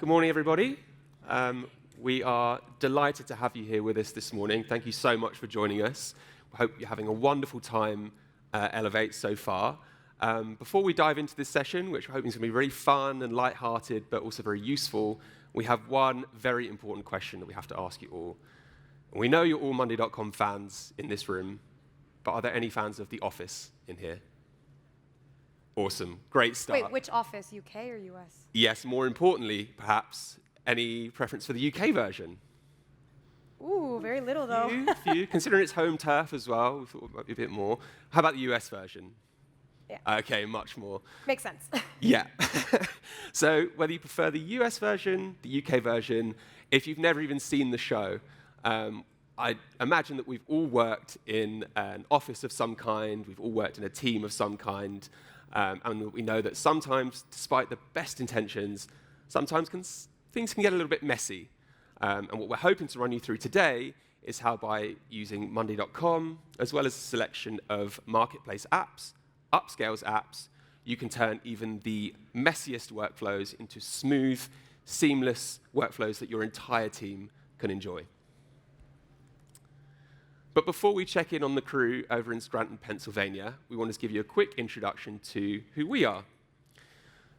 Good morning, everybody. We are delighted to have you here with us this morning. Thank you so much for joining us. We hope you're having a wonderful time Elevate so far. Before we dive into this session, which we're hoping is going to be really fun and lighthearted, but also very useful, we have one very important question that we have to ask you all. And we know you're all Monday.com fans in this room, but are there any fans of The Office in here? Awesome. Great start. Wait, which Office, UK or US? Yes, more importantly, perhaps, any preference for the UK version? Ooh, very little though. Few. Considering it's home turf as well, we thought it might be a bit more. How about the US version? Yeah. Okay, much more. Makes sense. Yeah. So whether you prefer the US version, the UK version, if you've never even seen the show, I imagine that we've all worked in an office of some kind, we've all worked in a team of some kind, and we know that sometimes, despite the best intentions, sometimes things can get a little bit messy. And what we're hoping to run you through today is how by using Monday.com, as well as a selection of marketplace apps, upscales apps, you can turn even the messiest workflows into smooth, seamless workflows that your entire team can enjoy. But before we check in on the crew over in Scranton, Pennsylvania, we want to give you a quick introduction to who we are.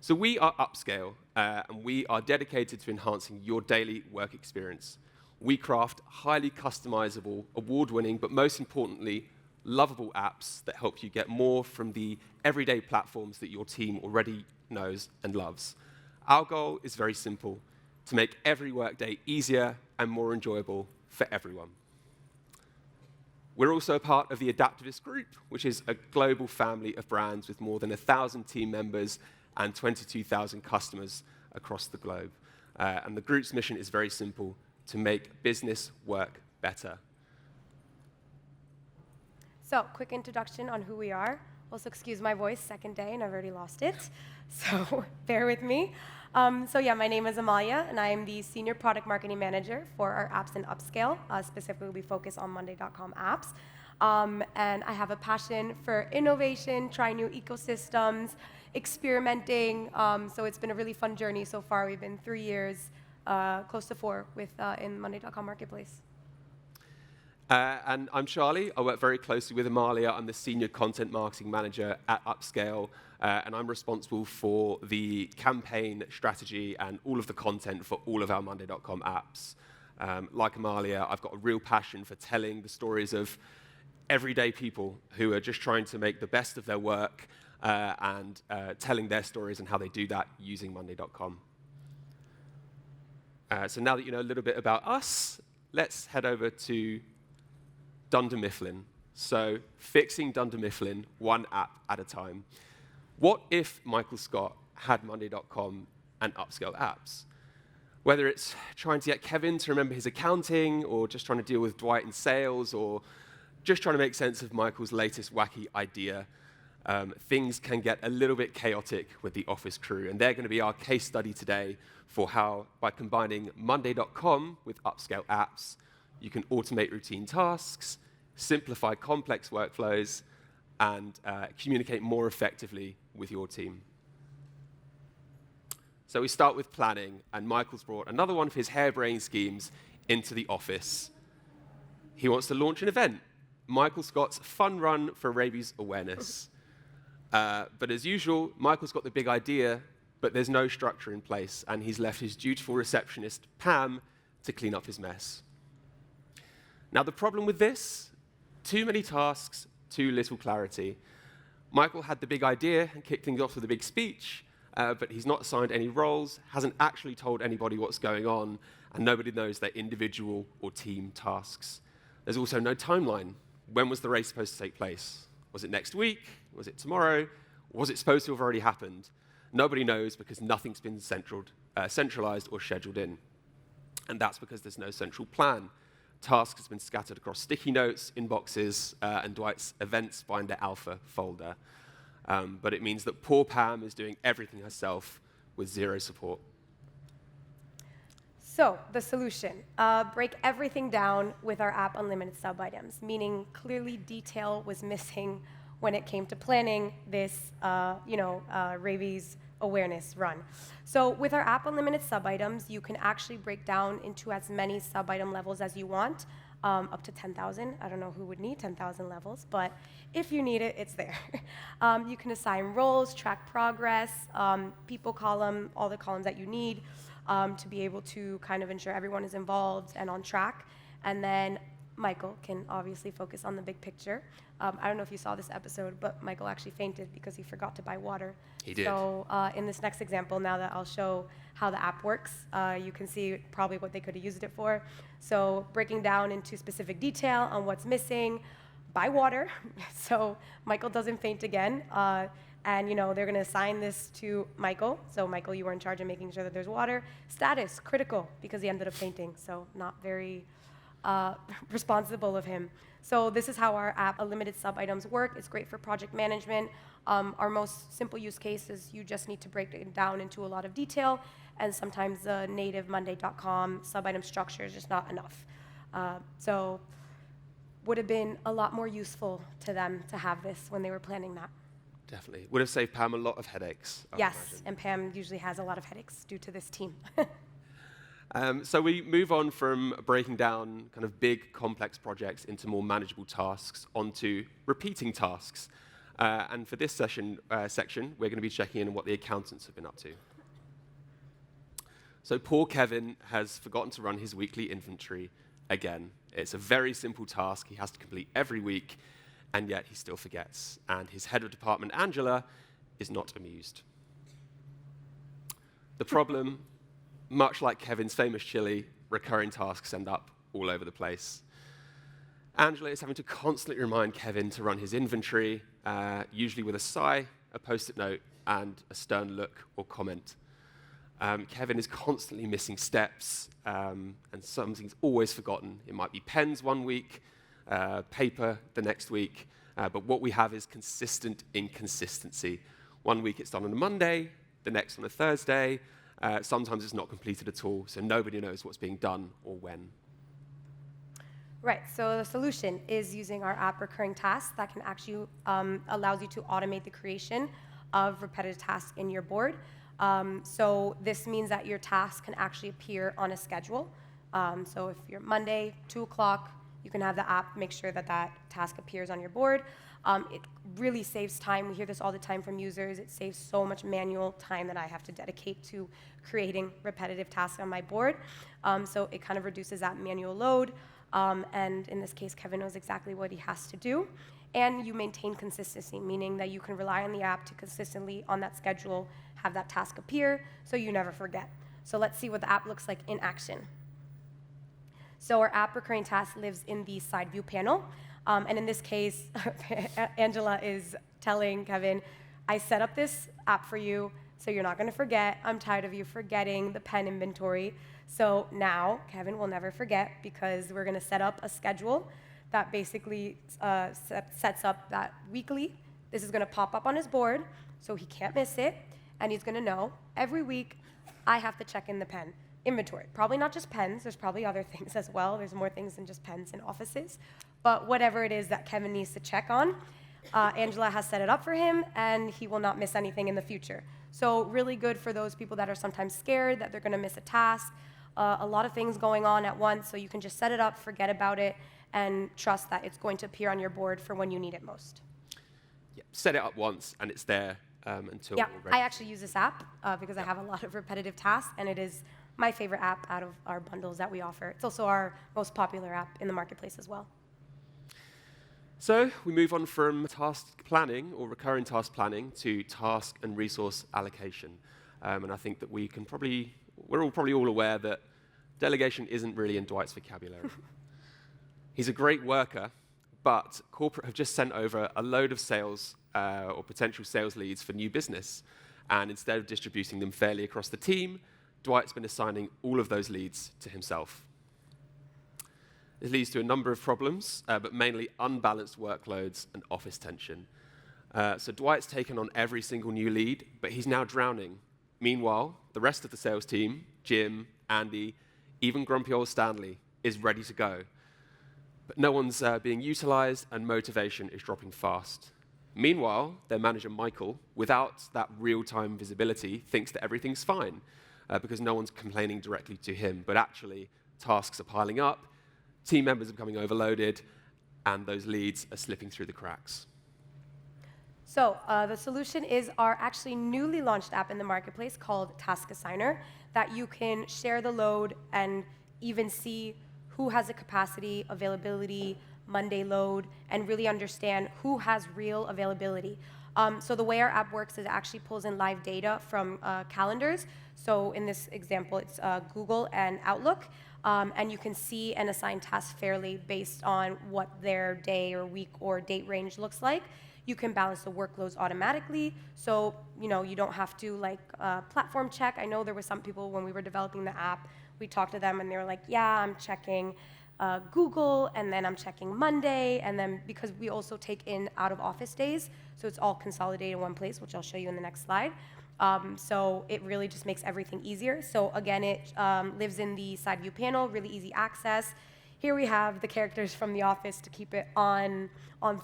So we are Upscale, and we are dedicated to enhancing your daily work experience. We craft highly customizable, award-winning, but most importantly, lovable apps that help you get more from the everyday platforms that your team already knows and loves. Our goal is very simple, to make every workday easier and more enjoyable for everyone. We're also a part of the Adaptivist Group, which is a global family of brands with more than 1,000 team members and 22,000 customers across the globe. And the group's mission is very simple, to make business work better. So, quick introduction on who we are. Also, excuse my voice, second day, and I've already lost it. So, bear with me. My name is Amalia, and I am the Senior Product Marketing Manager for our apps in Upscale. Specifically, we focus on Monday.com apps. And I have a passion for innovation, trying new ecosystems, experimenting. So it's been a really fun journey so far. We've been 3 years, close to 4, in Monday.com Marketplace. And I'm Charlie. I work very closely with Amalia. I'm the Senior Content Marketing Manager at Upscale, and I'm responsible for the campaign strategy and all of the content for all of our Monday.com apps. Like Amalia, I've got a real passion for telling the stories of everyday people who are just trying to make the best of their work and telling their stories and how they do that using Monday.com. So now that you know a little bit about us, let's head over to Dunder Mifflin. So fixing Dunder Mifflin, one app at a time. What if Michael Scott had Monday.com and Upscale apps? Whether it's trying to get Kevin to remember his accounting, or just trying to deal with Dwight in sales, or just trying to make sense of Michael's latest wacky idea, things can get a little bit chaotic with the Office crew. And they're going to be our case study today for how, by combining Monday.com with Upscale apps, you can automate routine tasks, simplify complex workflows, and communicate more effectively with your team. So we start with planning, and Michael's brought another one of his harebrained schemes into the office. He wants to launch an event, Michael Scott's Fun Run for Rabies Awareness. But as usual, Michael's got the big idea, but there's no structure in place, and he's left his dutiful receptionist, Pam, to clean up his mess. Now, the problem with this, too many tasks, too little clarity. Michael had the big idea and kicked things off with a big speech, but he's not assigned any roles, hasn't actually told anybody what's going on, and nobody knows their individual or team tasks. There's also no timeline. When was the race supposed to take place? Was it next week? Was it tomorrow? Was it supposed to have already happened? Nobody knows because nothing's been centralized or scheduled in. And that's because there's no central plan. Tasks have been scattered across sticky notes, inboxes, and Dwight's Events Binder Alpha folder. But it means that poor Pam is doing everything herself with zero support. So the solution, break everything down with our app unlimited sub-items, meaning clearly detail was missing when it came to planning this rabies awareness run. So with our app unlimited sub-items, you can actually break down into as many sub-item levels as you want, up to 10,000. I don't know who would need 10,000 levels, but if you need it, it's there. You can assign roles, track progress, people column, all the columns that you need to be able to kind of ensure everyone is involved and on track. And then Michael can obviously focus on the big picture. I don't know if you saw this episode, but Michael actually fainted because he forgot to buy water. He did. So in this next example, now that I'll show how the app works, you can see probably what they could have used it for. So breaking down into specific detail on what's missing, buy water, so Michael doesn't faint again. And they're going to assign this to Michael. So Michael, you were in charge of making sure that there's water. Status, critical, because he ended up fainting. So not very responsible of him. So this is how our app unlimited sub-items work. It's great for project management. Our most simple use case is you just need to break it down into a lot of detail, and sometimes the native Monday.com sub-item structure is just not enough. So would have been a lot more useful to them to have this when they were planning that. Definitely. Would have saved Pam a lot of headaches. Yes, and Pam usually has a lot of headaches due to this team. So we move on from breaking down kind of big, complex projects into more manageable tasks onto repeating tasks. And for this section, we're going to be checking in on what the accountants have been up to. So poor Kevin has forgotten to run his weekly inventory again. It's a very simple task he has to complete every week, and yet he still forgets. And his head of department, Angela, is not amused. The problem, much like Kevin's famous chili, recurring tasks end up all over the place. Angela is having to constantly remind Kevin to run his inventory, usually with a sigh, a post-it note, and a stern look or comment. Kevin is constantly missing steps, and something's always forgotten. It might be pens one week, paper the next week, but what we have is consistent inconsistency. One week it's done on a Monday, the next on a Thursday. Sometimes it's not completed at all, so nobody knows what's being done or when. Right, so the solution is using our app recurring tasks that can actually allows you to automate the creation of repetitive tasks in your board. So this means that your tasks can actually appear on a schedule. So if you're Monday, 2 o'clock, you can have the app make sure that that task appears on your board. It really saves time. We hear this all the time from users. It saves so much manual time that I have to dedicate to creating repetitive tasks on my board. So it kind of reduces that manual load. And in this case, Kevin knows exactly what he has to do. And you maintain consistency, meaning that you can rely on the app to consistently, on that schedule, have that task appear so you never forget. So let's see what the app looks like in action. So our app recurring task lives in the side view panel. And in this case, Angela is telling Kevin, I set up this app for you, so you're not going to forget. I'm tired of you forgetting the pen inventory. So now Kevin will never forget, because we're going to set up a schedule that basically sets up that weekly. This is going to pop up on his board, so he can't miss it. And he's going to know every week I have to check in the pen inventory. Probably not just pens. There's probably other things as well. There's more things than just pens in offices. But whatever it is that Kevin needs to check on, Angela has set it up for him, and he will not miss anything in the future. So really good for those people that are sometimes scared that they're going to miss a task. A lot of things going on at once, so you can just set it up, forget about it, and trust that it's going to appear on your board for when you need it most. Yeah, set it up once, and it's there until Yeah, we're ready. I actually use this app because I have a lot of repetitive tasks, and it is my favorite app out of our bundles that we offer. It's also our most popular app in the marketplace as well. So we move on from task planning or recurring task planning to task and resource allocation. And I think that we're probably all aware that delegation isn't really in Dwight's vocabulary. He's a great worker, but corporate have just sent over a load of sales or potential sales leads for new business. And instead of distributing them fairly across the team, Dwight's been assigning all of those leads to himself. This leads to a number of problems, but mainly unbalanced workloads and office tension. So Dwight's taken on every single new lead, but he's now drowning. Meanwhile, the rest of the sales team, Jim, Andy, even grumpy old Stanley, is ready to go. But no one's being utilized, and motivation is dropping fast. Meanwhile, their manager, Michael, without that real-time visibility, thinks that everything's fine because no one's complaining directly to him. But actually, tasks are piling up, team members are becoming overloaded, and those leads are slipping through the cracks. So the solution is our actually newly launched app in the marketplace called Task Assigner that you can share the load and even see who has the capacity, availability, Monday load, and really understand who has real availability. So the way our app works is it actually pulls in live data from calendars. So in this example, it's Google and Outlook. And you can see and assign tasks fairly based on what their day or week or date range looks like. You can balance the workloads automatically, so you don't have to platform check. I know there were some people when we were developing the app, we talked to them and they were like, yeah, I'm checking Google, and then I'm checking Monday, and then because we also take in out of office days, so it's all consolidated in one place, which I'll show you in the next slide. So it really just makes everything easier. So again, it lives in the side view panel, really easy access. Here we have the characters from The Office to keep it on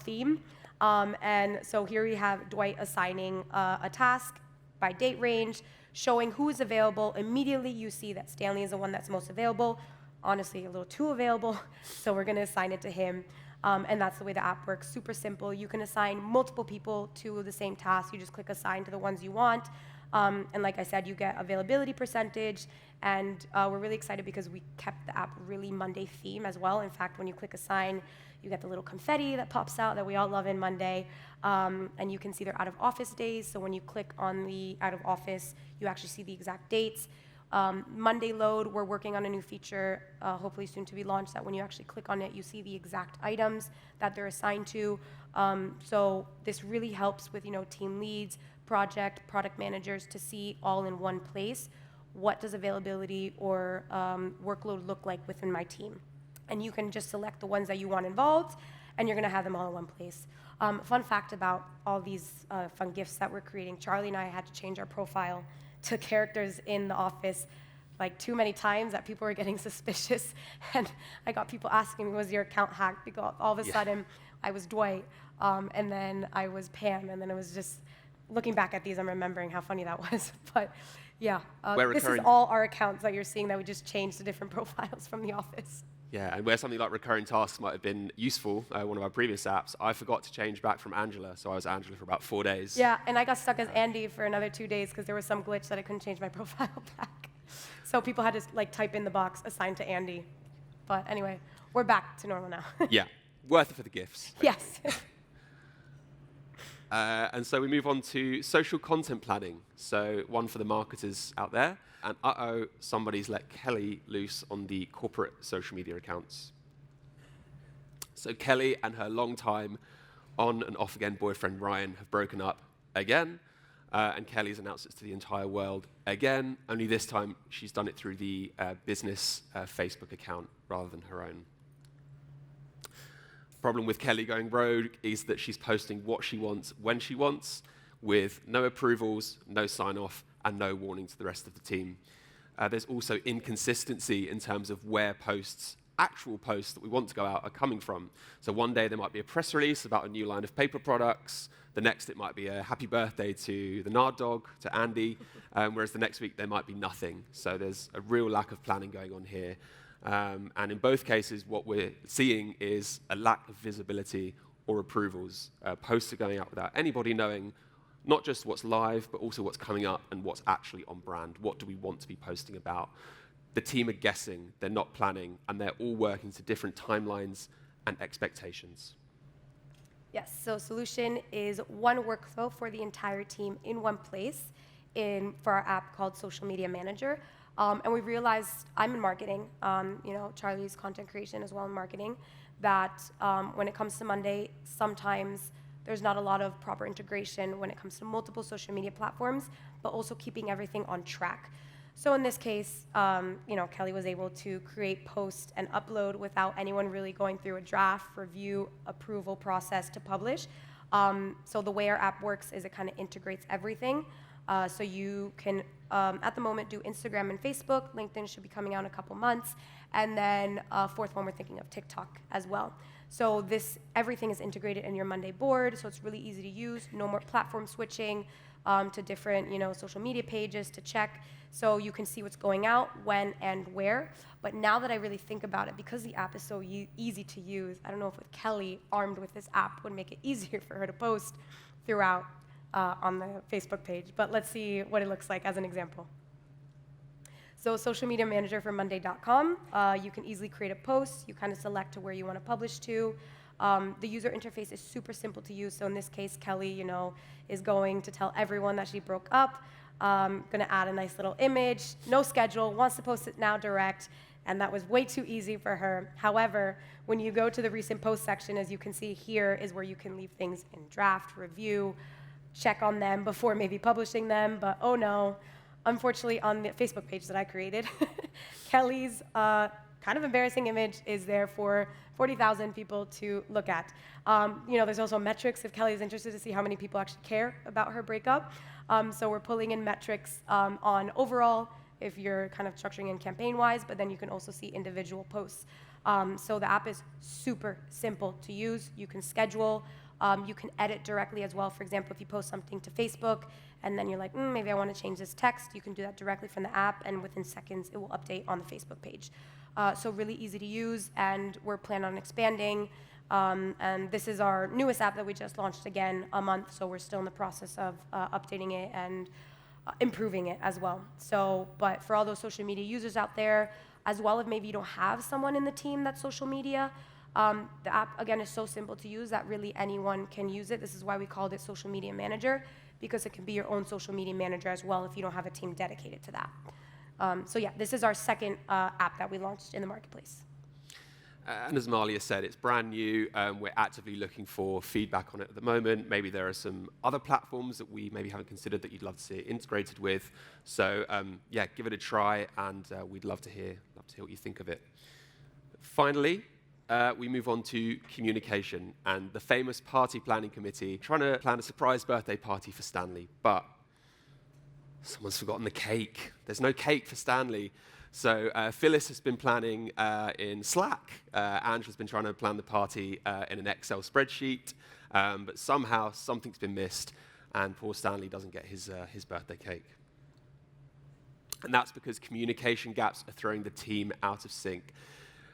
theme. And so here we have Dwight assigning a task by date range, showing who is available. Immediately you see that Stanley is the one that's most available. Honestly, a little too available, so we're gonna assign it to him. And that's the way the app works, super simple. You can assign multiple people to the same task. You just click assign to the ones you want. And like I said, you get availability percentage, and we're really excited because we kept the app really Monday theme as well. In fact, when you click assign, you get the little confetti that pops out that we all love in Monday, and you can see their out of office days. So when you click on the out of office, you actually see the exact dates. Monday load, we're working on a new feature, hopefully soon to be launched, that when you actually click on it, you see the exact items that they're assigned to. So this really helps with team leads, product managers to see all in one place. What does availability or workload look like within my team? And you can just select the ones that you want involved, and you're gonna have them all in one place. Fun fact about all these fun gifts that we're creating, Charlie and I had to change our profile to characters in The Office like too many times that people were getting suspicious. And I got people asking me, was your account hacked? Because all of a sudden I was Dwight, and then I was Pam, and then it was just, looking back at these, I'm remembering how funny that was. But yeah, this is all our accounts that you're seeing that we just changed to different profiles from The Office. Yeah, and where something like recurring tasks might have been useful, one of our previous apps, I forgot to change back from Angela, so I was Angela for about 4 days. Yeah, and I got stuck as Andy for another 2 days because there was some glitch that I couldn't change my profile back. So people had to type in the box assigned to Andy. But anyway, we're back to normal now. Yeah, worth it for the gifts. Yes. And so we move on to social content planning. So one for the marketers out there. And somebody's let Kelly loose on the corporate social media accounts. So Kelly and her long-time on and off-again boyfriend Ryan have broken up again. And Kelly's announced it to the entire world again, only this time she's done it through the business Facebook account rather than her own. Problem with Kelly going rogue is that she's posting what she wants when she wants, with no approvals, no sign-off, and no warning to the rest of the team. There's also inconsistency in terms of where actual posts that we want to go out are coming from. So one day there might be a press release about a new line of paper products. The next it might be a happy birthday to the Nard dog, to Andy, whereas the next week there might be nothing. So there's a real lack of planning going on here. And in both cases, what we're seeing is a lack of visibility or approvals. Posts are going out without anybody knowing not just what's live, but also what's coming up and what's actually on brand. What do we want to be posting about? The team are guessing, they're not planning, and they're all working to different timelines and expectations. Yes, so solution is one workflow for the entire team in one place for our app called Social Media Manager. And we realized, I'm in marketing, Charlie's content creation as well in marketing, that when it comes to Monday, sometimes there's not a lot of proper integration when it comes to multiple social media platforms, but also keeping everything on track. So in this case, Kelly was able to create, post, and upload without anyone really going through a draft, review, approval process to publish. So the way our app works is it kind of integrates everything. So you can, at the moment, do Instagram and Facebook. LinkedIn should be coming out in a couple months. And then fourth one, we're thinking of TikTok as well. So everything is integrated in your Monday board, so it's really easy to use. No more platform switching to different, social media pages to check. So you can see what's going out, when, and where. But now that I really think about it, because the app is so easy to use, I don't know if with Kelly armed with this app would make it easier for her to post throughout on the Facebook page. But let's see what it looks like as an example. So social media manager for Monday.com, you can easily create a post. You kind of select to where you want to publish to. The user interface is super simple to use. So in this case, Kelly, is going to tell everyone that she broke up. Going to add a nice little image, no schedule, wants to post it now direct, and that was way too easy for her. However, when you go to the recent post section, as you can see here, is where you can leave things in draft, review, check on them before maybe publishing them, but oh no. Unfortunately, on the Facebook page that I created, Kelly's kind of embarrassing image is there for 40,000 people to look at. There's also metrics if Kelly is interested to see how many people actually care about her breakup. So we're pulling in metrics on overall, if you're kind of structuring in campaign-wise, but then you can also see individual posts. So the app is super simple to use. You can schedule. You can edit directly as well. For example, if you post something to Facebook, and then you're like, maybe I want to change this text, you can do that directly from the app, and within seconds, it will update on the Facebook page. So really easy to use, and we're planning on expanding. And this is our newest app that we just launched again a month, so we're still in the process of updating it and improving it as well. But for all those social media users out there, as well, if maybe you don't have someone in the team that's social media, the app, again, is so simple to use that really anyone can use it. This is why we called it Social Media Manager, because it can be your own social media manager as well if you don't have a team dedicated to that. This is our second app that we launched in the marketplace. And as Malia said, it's brand new. We're actively looking for feedback on it at the moment. Maybe there are some other platforms that we maybe haven't considered that you'd love to see it integrated with. So give it a try, and we'd love to hear what you think of it. Finally, we move on to communication and the famous party planning committee trying to plan a surprise birthday party for Stanley, but someone's forgotten the cake. There's no cake for Stanley. So Phyllis has been planning in Slack. Angela's been trying to plan the party in an Excel spreadsheet, but somehow something's been missed, and poor Stanley doesn't get his birthday cake. And that's because communication gaps are throwing the team out of sync.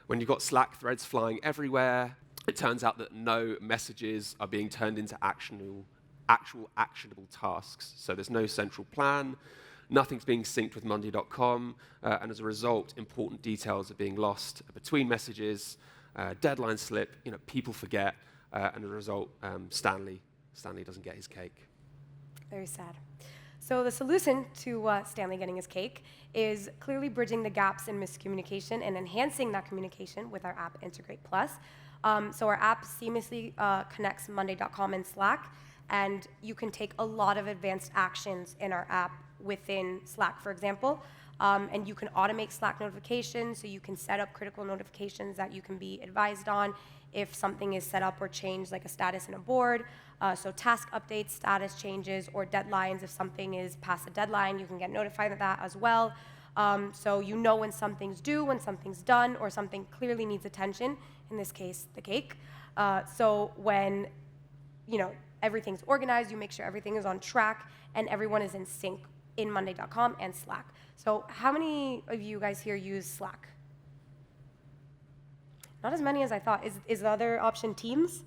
When you've got Slack threads flying everywhere, it turns out that no messages are being turned into actual actionable tasks. So there's no central plan, nothing's being synced with Monday.com, and as a result, important details are being lost between messages, deadlines slip, people forget, and as a result, Stanley doesn't get his cake. Very sad. So the solution to Stanley getting his cake is clearly bridging the gaps in miscommunication and enhancing that communication with our app Integrate Plus. So our app seamlessly connects Monday.com and Slack, and you can take a lot of advanced actions in our app within Slack, for example. And you can automate Slack notifications, so you can set up critical notifications that you can be advised on if something is set up or changed, like a status in a board. So task updates, status changes, or deadlines. If something is past a deadline, you can get notified of that as well. So you know when something's due, when something's done, or something clearly needs attention, in this case, the cake. So when everything's organized, you make sure everything is on track, and everyone is in sync in Monday.com and Slack. So how many of you guys here use Slack? Not as many as I thought. Is the other option Teams?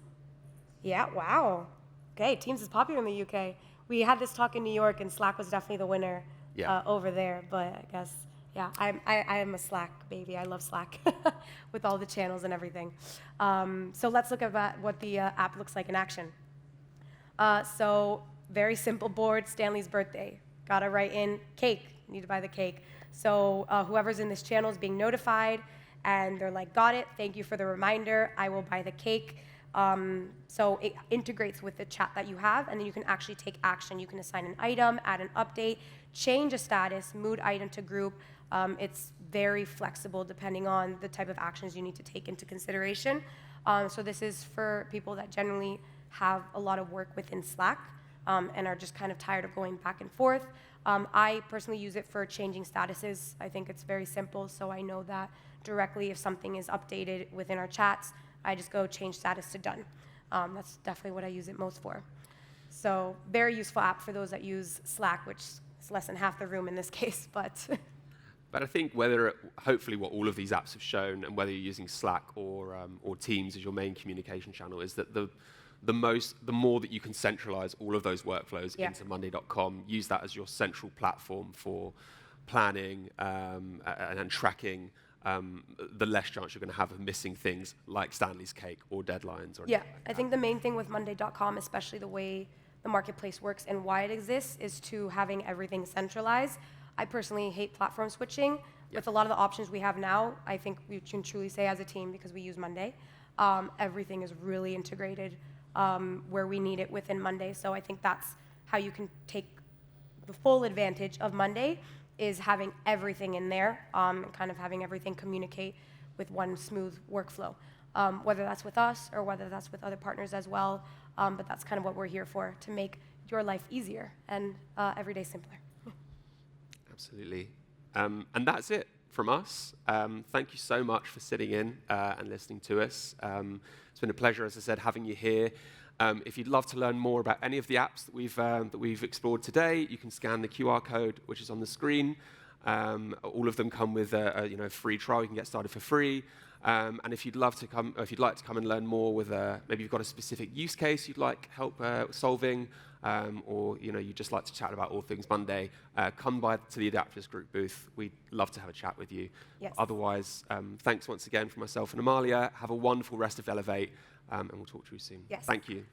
Yeah, wow. Okay, Teams is popular in the UK. We had this talk in New York, and Slack was definitely the winner over there. But I guess, I am a Slack baby. I love Slack with all the channels and everything. So let's look at what the app looks like in action. So very simple board, Stanley's birthday. Gotta write in cake, need to buy the cake. So whoever's in this channel is being notified, and they're like, got it, thank you for the reminder, I will buy the cake. So it integrates with the chat that you have, and then you can actually take action. You can assign an item, add an update, change a status, mood item to group. It's very flexible depending on the type of actions you need to take into consideration. So this is for people that generally have a lot of work within Slack and are just kind of tired of going back and forth. I personally use it for changing statuses. I think it's very simple, so I know that directly if something is updated within our chats, I just go change status to done. That's definitely what I use it most for. So very useful app for those that use Slack, which is less than half the room in this case, but. But I think hopefully what all of these apps have shown, and whether you're using Slack or Teams as your main communication channel, is that the more that you can centralize all of those workflows into Monday.com, use that as your central platform for planning and tracking, the less chance you're going to have of missing things like Stanley's cake or deadlines. Or Yeah, like I think the main thing with Monday.com, especially the way the marketplace works and why it exists, is to having everything centralized. I personally hate platform switching. With a lot of the options we have now, I think we can truly say as a team, because we use Monday, everything is really integrated where we need it within Monday. So I think that's how you can take the full advantage of Monday, is having everything in there and kind of having everything communicate with one smooth workflow, whether that's with us or whether that's with other partners as well. But that's kind of what we're here for, to make your life easier and every day simpler. Absolutely. And that's it from us. Thank you so much for sitting in and listening to us. It's been a pleasure, as I said, having you here. If you'd love to learn more about any of the apps that we've explored today, you can scan the QR code, which is on the screen. All of them come with a free trial. You can get started for free. And if you'd like to come and learn more with maybe you've got a specific use case you'd like help solving, or you'd just like to chat about all things Monday, come by to the Adapters Group booth. We'd love to have a chat with you. Yes. Otherwise, thanks once again from myself and Amalia. Have a wonderful rest of Elevate, and we'll talk to you soon. Yes. Thank you.